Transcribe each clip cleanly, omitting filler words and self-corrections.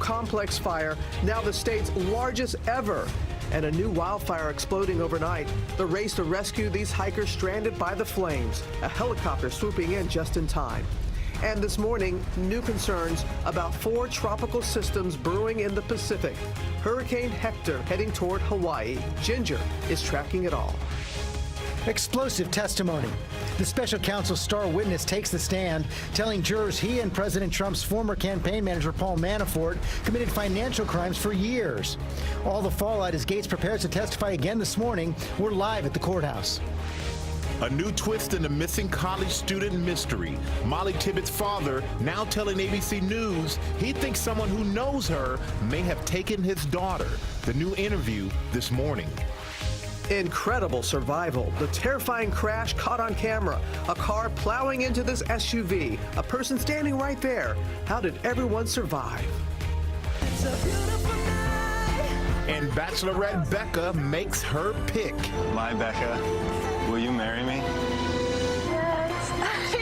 Complex fire, now the state's largest ever, and a new wildfire exploding overnight. The race to rescue these hikers stranded by the flames, a helicopter swooping in just in time. And this morning, new concerns about 4 tropical systems brewing in the Pacific. Hurricane Hector heading toward Hawaii. Ginger is tracking it all. Explosive testimony. The special counsel's star witness takes the stand, telling jurors he and President Trump's former campaign manager Paul Manafort committed financial crimes for years. All the fallout as Gates prepares to testify again this morning. We're live at the courthouse. A new twist in the missing college student mystery. Molly Tibbetts' father now telling ABC News he thinks someone who knows her may have taken his daughter. The new interview this morning. Incredible survival. The terrifying crash caught on camera. A car plowing into this SUV. A person standing right there. How did everyone survive? It's a beautiful night. And Bachelorette Becca makes her pick. My Becca, will you marry me? Yes. Yes.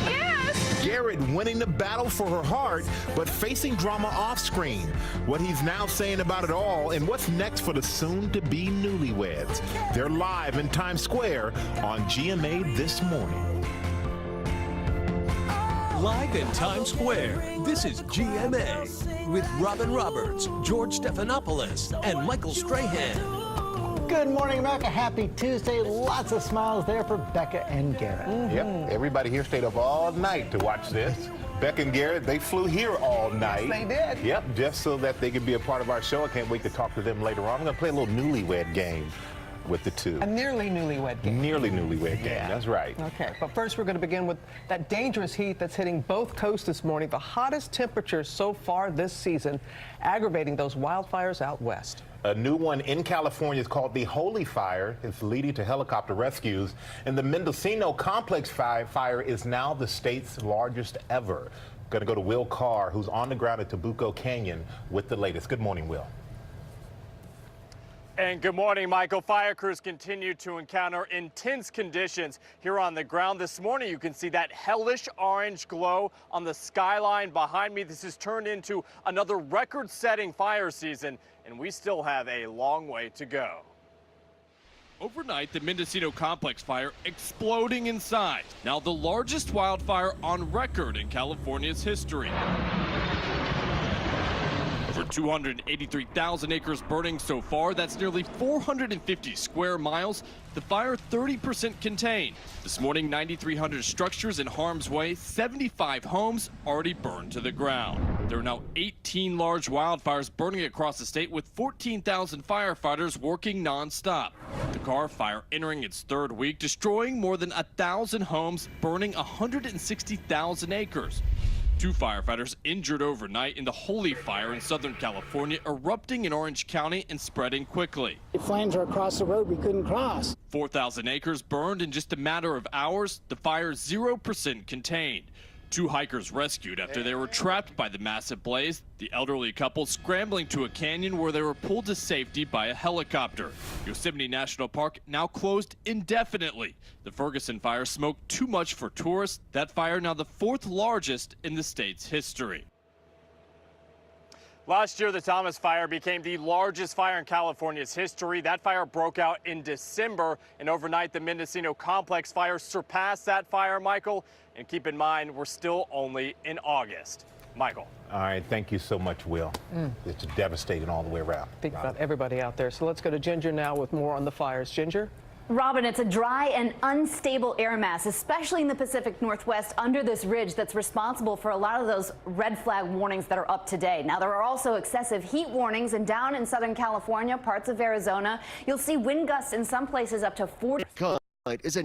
Yes. Garrett winning the battle for her heart, but facing drama off screen. What he's now saying about it all, and what's next for the soon-to-be newlyweds. They're live in Times Square on GMA this morning. Live in Times Square, this is GMA with Robin Roberts, George Stephanopoulos, and Michael Strahan. Good morning, America. Happy Tuesday. Lots of smiles there for Becca and Garrett. Yep, everybody here stayed up all night to watch this. Becca and Garrett, they flew here all night. Yes, they did. Yep, just so that they could be a part of our show. I can't wait to talk to them later on. I'm going to play a little newlywed game with the two. A nearly newlywed game. Nearly newlywed game, Yeah. that's right. Okay, but first we're going to begin with that dangerous heat that's hitting both coasts this morning. The hottest temperatures so far this season, aggravating those wildfires out west. A new one in California is called the Holy Fire. It's leading to helicopter rescues. And the Mendocino Complex fire is now the state's largest ever. Going to go to Will Carr, who's on the ground at Tabuco Canyon with the latest. Good morning, Will. And good morning, Michael. Fire crews continue to encounter intense conditions here on the ground. This morning, you can see that hellish orange glow on the skyline behind me. This has turned into another record-setting fire season, and we still have a long way to go. Overnight, the Mendocino Complex fire exploding in size. Now the largest wildfire on record in California's history. Over 283,000 acres burning so far. That's nearly 450 square miles. The fire 30% contained. This morning, 9,300 structures in harm's way, 75 homes already burned to the ground. There are now 18 large wildfires burning across the state with 14,000 firefighters working nonstop. The Carr fire entering its third week, destroying more than 1,000 homes, burning 160,000 acres. 2 firefighters injured overnight in the Holy Fire in Southern California, erupting in Orange County and spreading quickly. The flames are across the road we couldn't cross. 4,000 acres burned in just a matter of hours. The fire 0% contained. 2 hikers rescued after they were trapped by the massive blaze. The elderly couple scrambling to a canyon where they were pulled to safety by a helicopter. Yosemite National Park now closed indefinitely. The Ferguson fire smoked too much for tourists. That fire now the 4th largest in the state's history. Last year, the Thomas Fire became the largest fire in California's history. That fire broke out in December, and overnight, the Mendocino Complex fire surpassed that fire, Michael. And keep in mind, we're still only in August. Michael. All right, thank you so much, Will. It's devastating all the way around. Think about everybody out there. So let's go to Ginger now with more on the fires. Ginger? Robin, it's a dry and unstable air mass, especially in the Pacific Northwest under this ridge that's responsible for a lot of those red flag warnings that are up today. Now, there are also excessive heat warnings, and down in Southern California, parts of Arizona, you'll see wind gusts in some places up to 40. Is a